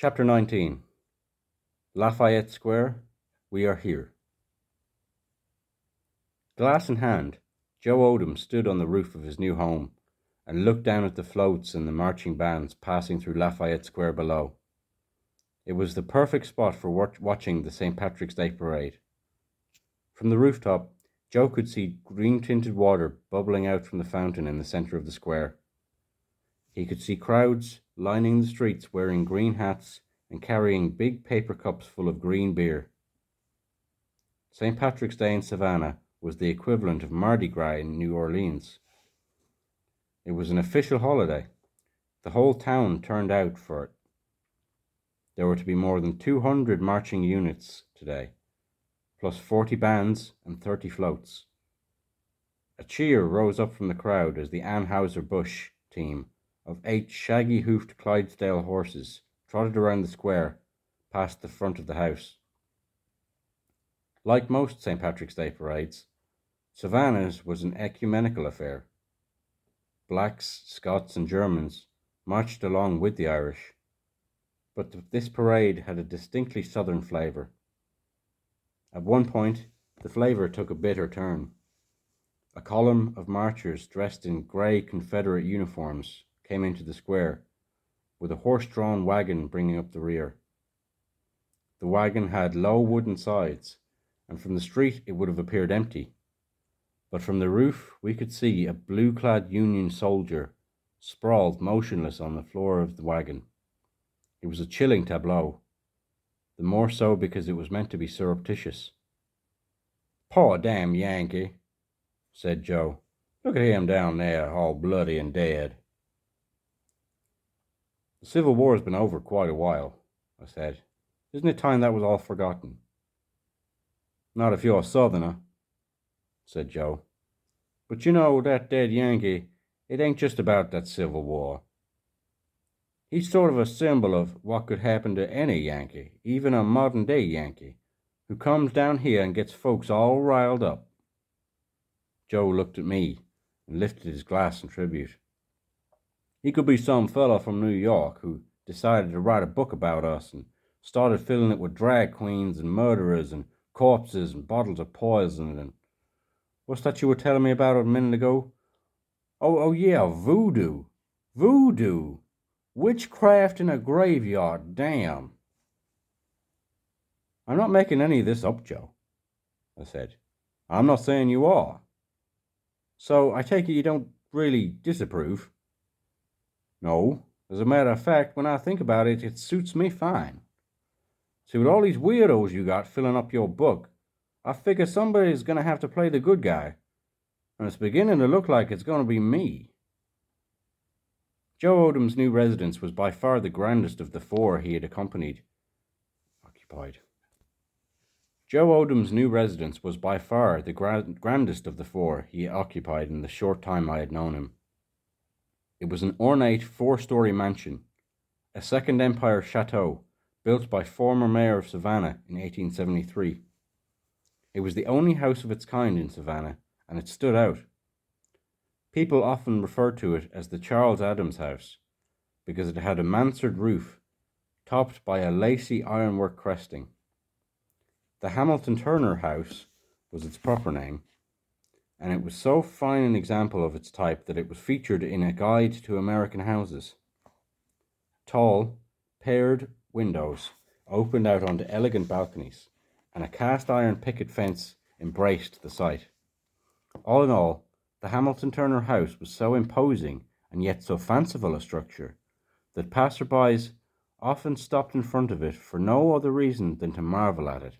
Chapter 19. Lafayette Square, we are here. Glass in hand, Joe Odom stood on the roof of his new home and looked down at the floats and the marching bands passing through Lafayette Square below. It was the perfect spot for watching the St. Patrick's Day parade. From the rooftop, Joe could see green-tinted water bubbling out from the fountain in the centre of the square. He could see crowds lining the streets wearing green hats and carrying big paper cups full of green beer. St. Patrick's Day in Savannah was the equivalent of Mardi Gras in New Orleans. It was an official holiday. The whole town turned out for it. There were to be more than 200 marching units today, plus 40 bands and 30 floats. A cheer rose up from the crowd as the Anheuser-Busch team of 8 shaggy-hoofed Clydesdale horses trotted around the square past the front of the house. Like most St. Patrick's Day parades, Savannah's was an ecumenical affair. Blacks, Scots and Germans marched along with the Irish, but this parade had a distinctly southern flavour. At one point, the flavour took a bitter turn. A column of marchers dressed in grey Confederate uniforms came into the square, with a horse-drawn wagon bringing up the rear. The wagon had low wooden sides, and from the street it would have appeared empty. But from the roof we could see a blue-clad Union soldier sprawled motionless on the floor of the wagon. It was a chilling tableau, the more so because it was meant to be surreptitious. "Poor damn Yankee," said Joe. "Look at him down there, all bloody and dead." "The Civil War has been over quite a while," I said. "Isn't it time that was all forgotten?" "Not if you're a Southerner," said Joe. "But you know, that dead Yankee, it ain't just about that Civil War. He's sort of a symbol of what could happen to any Yankee, even a modern-day Yankee, who comes down here and gets folks all riled up." Joe looked at me and lifted his glass in tribute. "He could be some fella from New York who decided to write a book about us and started filling it with drag queens and murderers and corpses and bottles of poison and... What's that you were telling me about a minute ago? Oh yeah, voodoo. Voodoo. Witchcraft in a graveyard, damn." "I'm not making any of this up, Joe," I said. "I'm not saying you are. So I take it you don't really disapprove?" "No. As a matter of fact, when I think about it, it suits me fine. See, with all these weirdos you got filling up your book, I figure somebody's going to have to play the good guy, and it's beginning to look like it's going to be me." Joe Odom's new residence was by far the grandest of the 4 he had occupied. Joe Odom's new residence was by far the grandest of the 4 he occupied in the short time I had known him. It was an ornate 4-story mansion, a Second Empire chateau built by former mayor of Savannah in 1873. It was the only house of its kind in Savannah, and it stood out. People often referred to it as the Charles Adams House because it had a mansard roof topped by a lacy ironwork cresting. The Hamilton Turner House was its proper name, and it was so fine an example of its type that it was featured in a guide to American houses. Tall, paired windows opened out onto elegant balconies, and a cast-iron picket fence embraced the site. All in all, the Hamilton Turner House was so imposing and yet so fanciful a structure that passersby often stopped in front of it for no other reason than to marvel at it.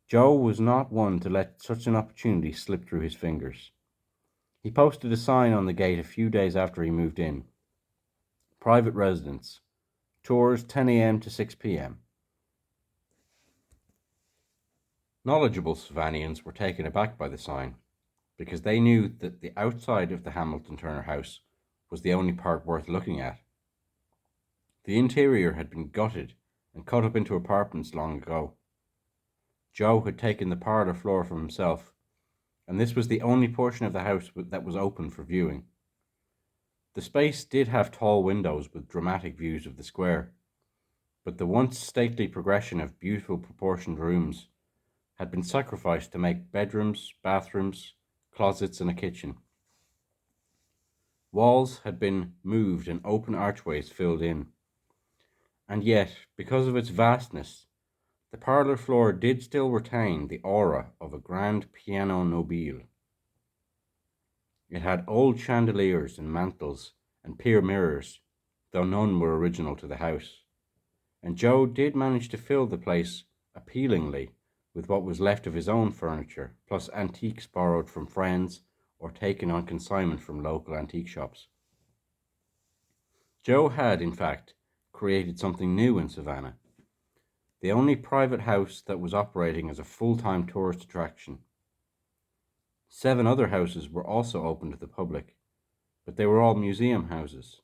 Joe was not one to let such an opportunity slip through his fingers. He posted a sign on the gate a few days after he moved in. "Private residence. Tours 10 a.m. to 6 p.m. Knowledgeable Savannahans were taken aback by the sign, because they knew that the outside of the Hamilton Turner House was the only part worth looking at. The interior had been gutted and cut up into apartments long ago. Joe had taken the parlour floor for himself, and this was the only portion of the house that was open for viewing. The space did have tall windows with dramatic views of the square, but the once stately progression of beautiful proportioned rooms had been sacrificed to make bedrooms, bathrooms, closets, and a kitchen. Walls had been moved and open archways filled in. And yet, because of its vastness, the parlour floor did still retain the aura of a grand piano nobile. It had old chandeliers and mantels and pier mirrors, though none were original to the house, and Joe did manage to fill the place appealingly with what was left of his own furniture, plus antiques borrowed from friends or taken on consignment from local antique shops. Joe had, in fact, created something new in Savannah, the only private house that was operating as a full-time tourist attraction. 7 other houses were also open to the public, but they were all museum houses,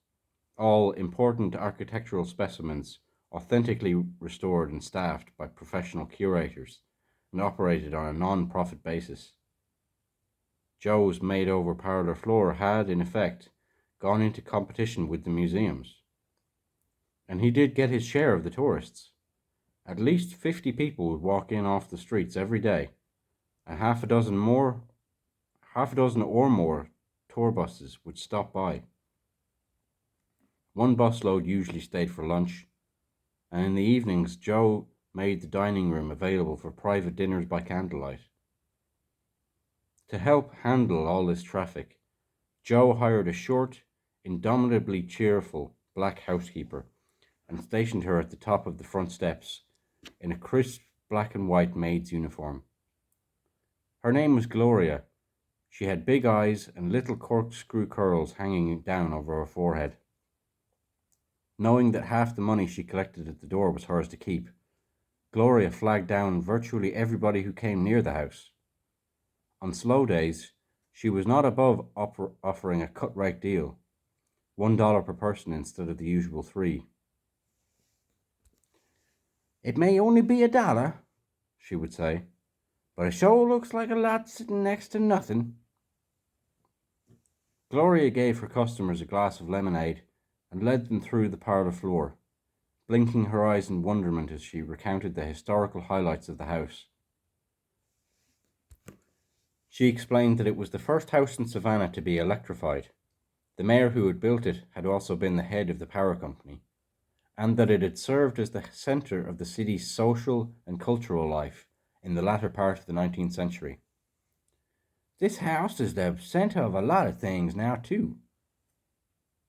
all important architectural specimens authentically restored and staffed by professional curators and operated on a non-profit basis. Joe's made-over parlour floor had, in effect, gone into competition with the museums. And he did get his share of the tourists. At least 50 people would walk in off the streets every day, and half a dozen or more tour buses would stop by. One busload usually stayed for lunch, and in the evenings Joe made the dining room available for private dinners by candlelight. To help handle all this traffic, Joe hired a short, indomitably cheerful black housekeeper and stationed her at the top of the front steps in a crisp black and white maid's uniform. Her name was Gloria. She had big eyes and little corkscrew curls hanging down over her forehead. Knowing that half the money she collected at the door was hers to keep, Gloria flagged down virtually everybody who came near the house. On slow days, she was not above offering a cut-rate deal, $1 per person instead of the usual $3. "It may only be $1, she would say, "but it sure looks like a lot sitting next to nothing." Gloria gave her customers a glass of lemonade and led them through the parlour floor, blinking her eyes in wonderment as she recounted the historical highlights of the house. She explained that it was the first house in Savannah to be electrified. The mayor who had built it had also been the head of the power company, and that it had served as the centre of the city's social and cultural life in the latter part of the 19th century. "This house is the centre of a lot of things now, too,"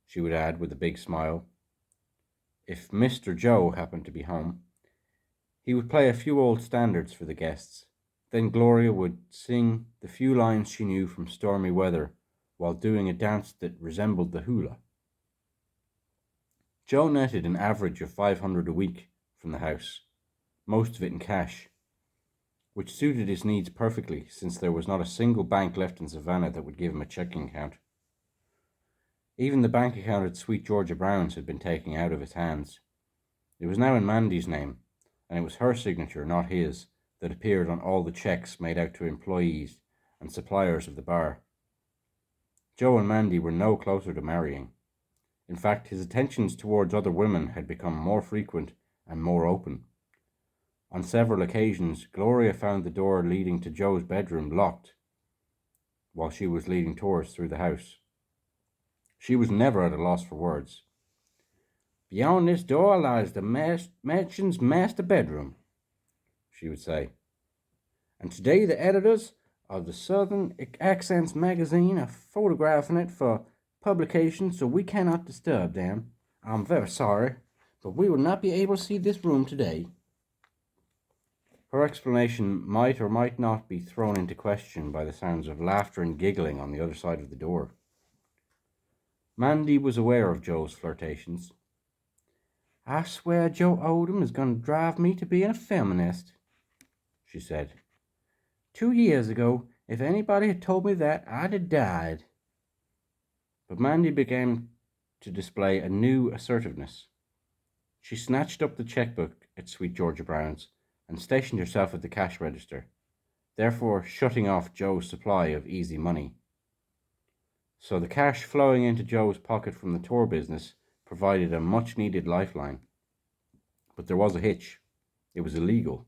she would add with a big smile. If Mr. Joe happened to be home, he would play a few old standards for the guests. Then Gloria would sing the few lines she knew from Stormy Weather while doing a dance that resembled the hula. Joe netted an average of $500 a week from the house, most of it in cash, which suited his needs perfectly since there was not a single bank left in Savannah that would give him a checking account. Even the bank account at Sweet Georgia Brown's had been taken out of his hands. It was now in Mandy's name, and it was her signature, not his, that appeared on all the checks made out to employees and suppliers of the bar. Joe and Mandy were no closer to marrying. In fact, his attentions towards other women had become more frequent and more open. On several occasions, Gloria found the door leading to Joe's bedroom locked while she was leading tours through the house. She was never at a loss for words. "Beyond this door lies the mansion's master bedroom," she would say. "And today the editors of the Southern Accents magazine are photographing it for publication, so we cannot disturb them. I'm very sorry, but we will not be able to see this room today." Her explanation might or might not be thrown into question by the sounds of laughter and giggling on the other side of the door. Mandy was aware of Joe's flirtations. "I swear Joe Oldham is going to drive me to being a feminist," she said. "2 years ago, if anybody had told me that, I'd have died." But Mandy began to display a new assertiveness. She snatched up the checkbook at Sweet Georgia Brown's and stationed herself at the cash register, therefore shutting off Joe's supply of easy money. So the cash flowing into Joe's pocket from the tour business provided a much-needed lifeline. But there was a hitch. It was illegal.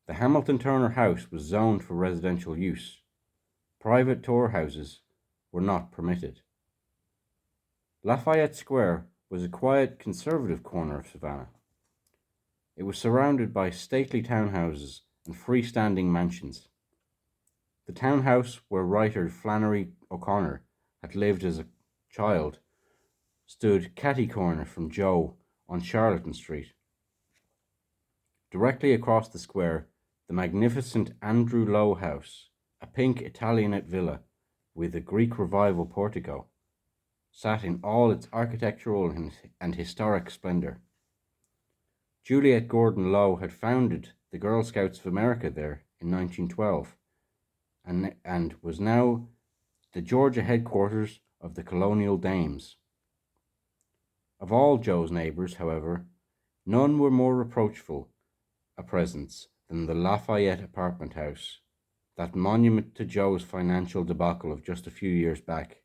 The Hamilton Turner house was zoned for residential use. Private tour houses were not permitted. Lafayette Square was a quiet, conservative corner of Savannah. It was surrounded by stately townhouses and freestanding mansions. The townhouse where writer Flannery O'Connor had lived as a child stood catty-corner from Joe on Charlotten Street. Directly across the square, the magnificent Andrew Lowe House, a pink Italianate villa with a Greek Revival portico, sat in all its architectural and historic splendour. Juliet Gordon Lowe had founded the Girl Scouts of America there in 1912 and was now the Georgia headquarters of the Colonial Dames. Of all Joe's neighbours, however, none were more reproachful a presence than the Lafayette apartment house, that monument to Joe's financial debacle of just a few years back.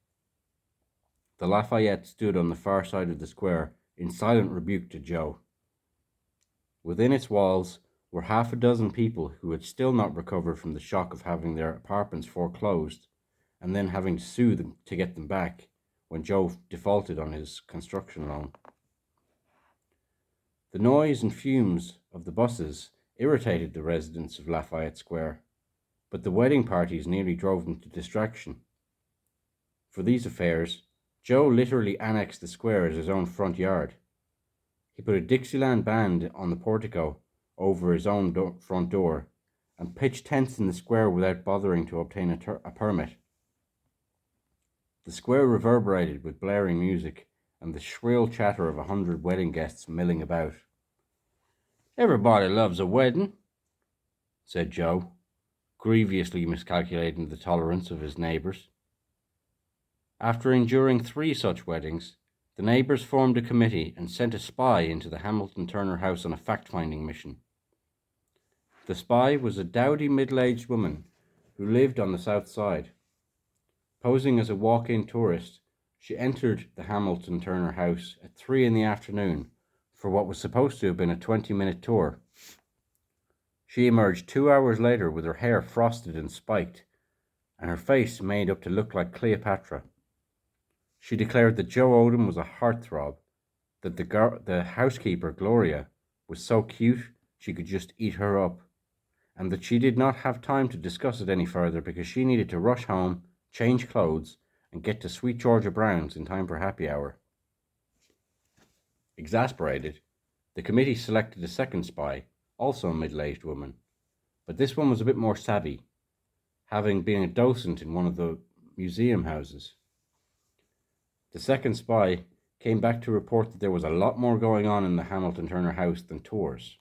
The Lafayette stood on the far side of the square in silent rebuke to Joe. Within its walls were half a dozen people who had still not recovered from the shock of having their apartments foreclosed and then having to sue them to get them back when Joe defaulted on his construction loan. The noise and fumes of the buses irritated the residents of Lafayette Square, but the wedding parties nearly drove them to distraction. For these affairs, Joe literally annexed the square as his own front yard. He put a Dixieland band on the portico over his own front door and pitched tents in the square without bothering to obtain a permit. The square reverberated with blaring music and the shrill chatter of 100 wedding guests milling about. "Everybody loves a wedding," said Joe, grievously miscalculating the tolerance of his neighbours. After enduring 3 such weddings, the neighbours formed a committee and sent a spy into the Hamilton Turner house on a fact-finding mission. The spy was a dowdy middle-aged woman who lived on the south side. Posing as a walk-in tourist, she entered the Hamilton Turner house at 3 in the afternoon for what was supposed to have been a 20-minute tour. She emerged 2 hours later with her hair frosted and spiked, and her face made up to look like Cleopatra. She declared that Joe Odom was a heartthrob, that the housekeeper, Gloria, was so cute she could just eat her up, and that she did not have time to discuss it any further because she needed to rush home, change clothes, and get to Sweet Georgia Brown's in time for happy hour. Exasperated, the committee selected a second spy, also a middle-aged woman, but this one was a bit more savvy, having been a docent in one of the museum houses. The second spy came back to report that there was a lot more going on in the Hamilton Turner house than tours.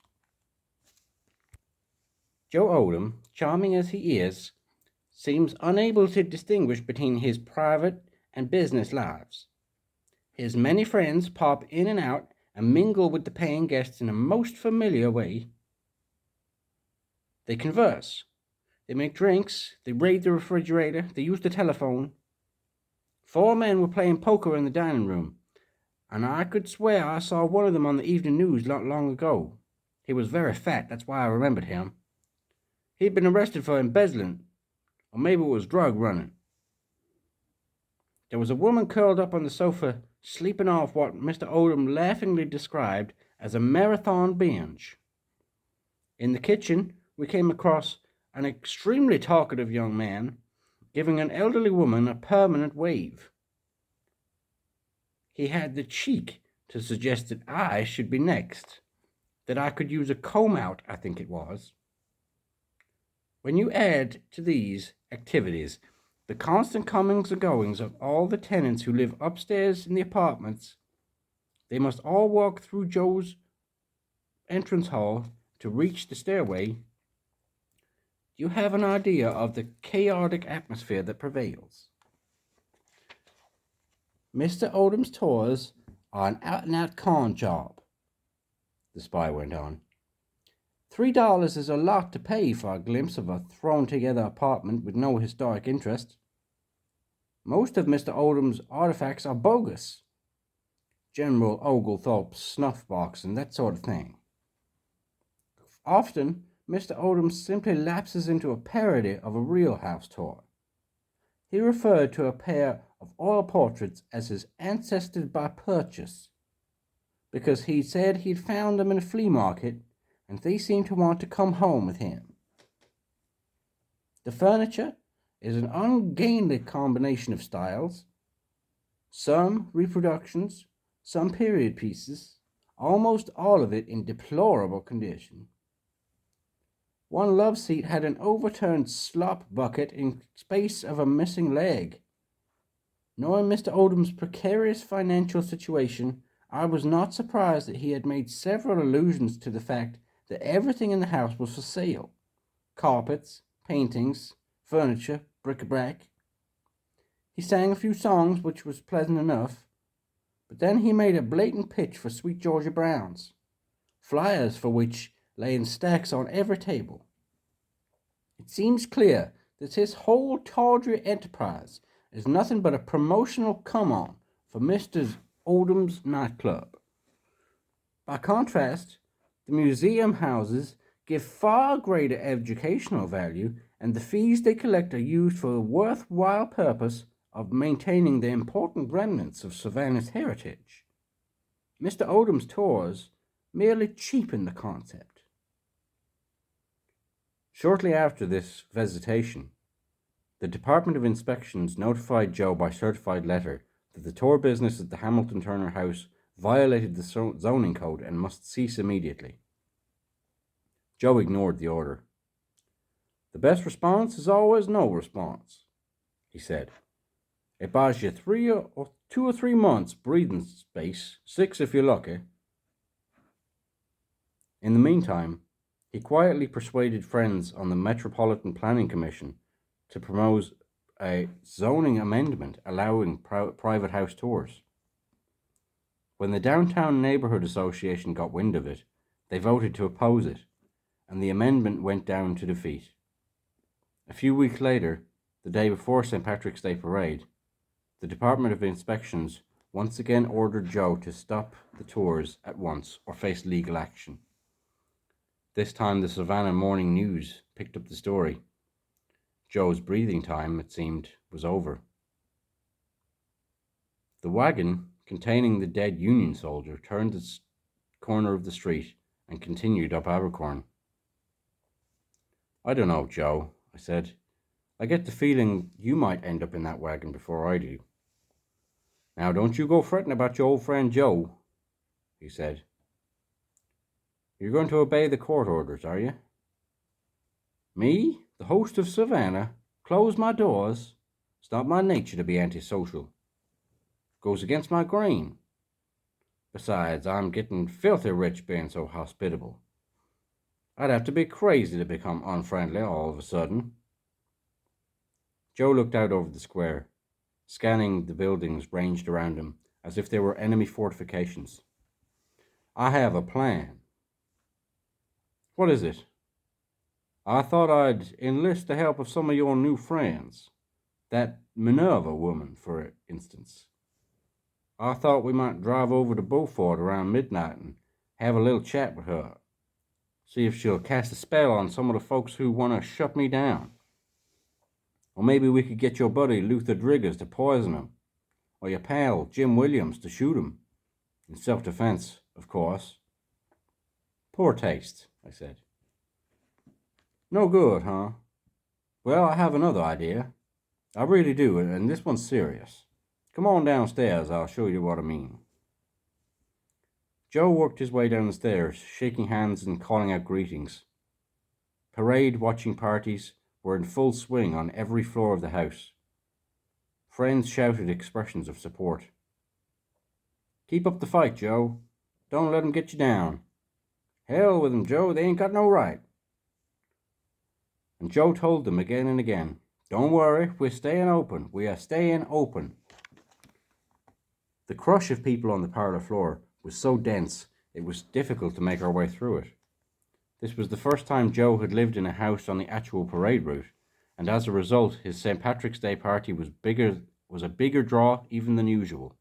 Joe Odom, charming as he is, seems unable to distinguish between his private and business lives. His many friends pop in and out and mingle with the paying guests in a most familiar way. They converse, they make drinks, they raid the refrigerator, they use the telephone. 4 men were playing poker in the dining room, and I could swear I saw one of them on the evening news not long ago. He was very fat, that's why I remembered him. He'd been arrested for embezzling, or maybe it was drug running. There was a woman curled up on the sofa, sleeping off what Mr. Odom laughingly described as a marathon binge. In the kitchen, we came across an extremely talkative young man giving an elderly woman a permanent wave. He had the cheek to suggest that I should be next, that I could use a comb out, I think it was. When you add to these activities the constant comings and goings of all the tenants who live upstairs in the apartments, they must all walk through Joe's entrance hall to reach the stairway. You have an idea of the chaotic atmosphere that prevails. Mr. Odom's tours are an out-and-out con job, the spy went on. $3 is a lot to pay for a glimpse of a thrown-together apartment with no historic interest. Most of Mr. Odom's artifacts are bogus. General Oglethorpe's snuff box and that sort of thing. Often, Mr. Odom simply lapses into a parody of a real house tour. He referred to a pair of oil portraits as his ancestors by purchase, because he said he'd found them in a flea market and they seemed to want to come home with him. The furniture is an ungainly combination of styles, some reproductions, some period pieces, almost all of it in deplorable condition. One love seat had an overturned slop bucket in space of a missing leg. Knowing Mr. Odom's precarious financial situation, I was not surprised that he had made several allusions to the fact that everything in the house was for sale. Carpets, paintings, furniture, bric-a-brac. He sang a few songs, which was pleasant enough, but then he made a blatant pitch for Sweet Georgia Brown's, flyers for which lay in stacks on every table. It seems clear that his whole tawdry enterprise is nothing but a promotional come-on for Mr. Odom's nightclub. By contrast, the museum houses give far greater educational value, and the fees they collect are used for the worthwhile purpose of maintaining the important remnants of Savannah's heritage. Mr. Odom's tours merely cheapen the concept. Shortly after this visitation, the Department of Inspections notified Joe by certified letter that the tour business at the Hamilton Turner House violated the zoning code and must cease immediately. Joe ignored the order. "The best response is always no response," he said. "It buys you 2 or 3 months breathing space, 6 if you're lucky." In the meantime, he quietly persuaded friends on the Metropolitan Planning Commission to propose a zoning amendment allowing private house tours. When the Downtown Neighborhood Association got wind of it, they voted to oppose it, and the amendment went down to defeat. A few weeks later, the day before St. Patrick's Day Parade, the Department of Inspections once again ordered Joe to stop the tours at once or face legal action. This time the Savannah Morning News picked up the story. Joe's breathing time, it seemed, was over. The wagon containing the dead Union soldier turned the corner of the street and continued up Abercorn. "I don't know, Joe," I said. "I get the feeling you might end up in that wagon before I do." "Now don't you go fretting about your old friend Joe," he said. "You're going to obey the court orders, are you?" "Me, the host of Savannah, close my doors? It's not my nature to be antisocial. Goes against my grain. Besides, I'm getting filthy rich being so hospitable. I'd have to be crazy to become unfriendly all of a sudden." Joe looked out over the square, scanning the buildings ranged around him as if they were enemy fortifications. "I have a plan." "What is it?" "I thought I'd enlist the help of some of your new friends. That Minerva woman, for instance. I thought we might drive over to Beaufort around midnight and have a little chat with her. See if she'll cast a spell on some of the folks who want to shut me down. Or maybe we could get your buddy Luther Driggers to poison him, or your pal Jim Williams to shoot him. In self-defense, of course." "Poor taste," I said. "No good, huh? Well, I have another idea. I really do, and this one's serious. Come on downstairs, I'll show you what I mean." Joe worked his way down the stairs, shaking hands and calling out greetings. Parade watching parties were in full swing on every floor of the house. Friends shouted expressions of support. "Keep up the fight, Joe. Don't let 'em get you down." "Hell with 'em, Joe. They ain't got no right." And Joe told them again and again, "Don't worry, we're staying open. We are staying open." The crush of people on the parlor floor was so dense it was difficult to make our way through it. This was the first time Joe had lived in a house on the actual parade route, and as a result his St. Patrick's Day party was a bigger draw even than usual.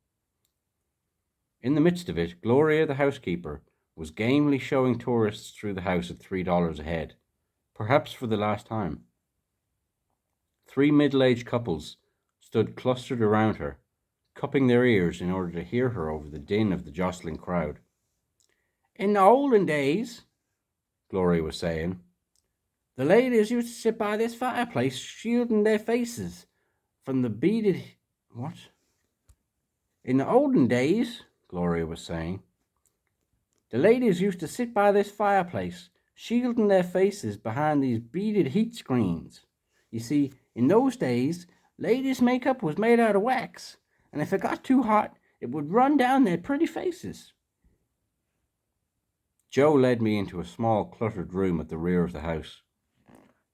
In the midst of it, Gloria, the housekeeper, was gamely showing tourists through the house at $3 a head, perhaps for the last time. 3 middle-aged couples stood clustered around her, cupping their ears in order to hear her over the din of the jostling crowd. "In the olden days," Gloria was saying, "the ladies used to sit by this fireplace, shielding their faces from the beaded..." What? "In the olden days," Gloria was saying, "the ladies used to sit by this fireplace, shielding their faces behind these beaded heat screens. You see, in those days, ladies' makeup was made out of wax, and if it got too hot, it would run down their pretty faces." Joe led me into a small, cluttered room at the rear of the house.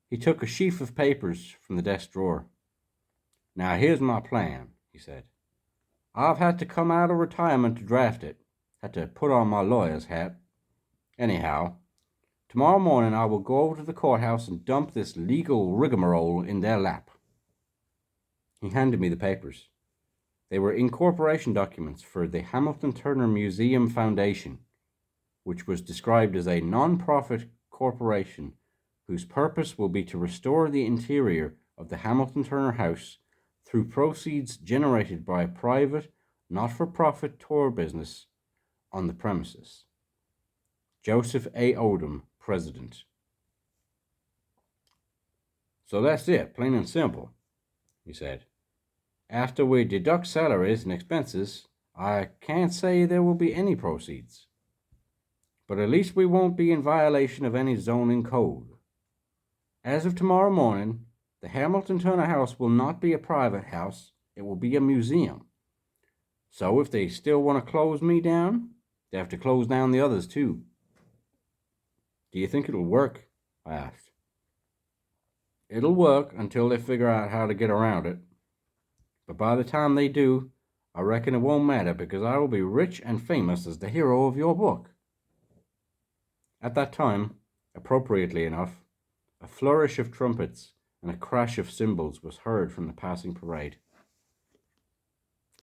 He took a sheaf of papers from the desk drawer. "Now, here's my plan," he said. "I've had to come out of retirement to draft it. Had to put on my lawyer's hat. Anyhow, tomorrow morning I will go over to the courthouse and dump this legal rigmarole in their lap." He handed me the papers. They were incorporation documents for the Hamilton Turner Museum Foundation, which was described as a non-profit corporation whose purpose will be to restore the interior of the Hamilton Turner House through proceeds generated by a private, not-for-profit tour business on the premises. Joseph A. Odom, President. "So that's it, plain and simple," he said. "After we deduct salaries and expenses, I can't say there will be any proceeds. But at least we won't be in violation of any zoning code. As of tomorrow morning, the Hamilton Turner House will not be a private house, it will be a museum. So if they still want to close me down, they have to close down the others too." "Do you think it'll work?" I asked. "It'll work until they figure out how to get around it. But by the time they do, I reckon it won't matter because I will be rich and famous as the hero of your book." At that time, appropriately enough, a flourish of trumpets and a crash of cymbals was heard from the passing parade.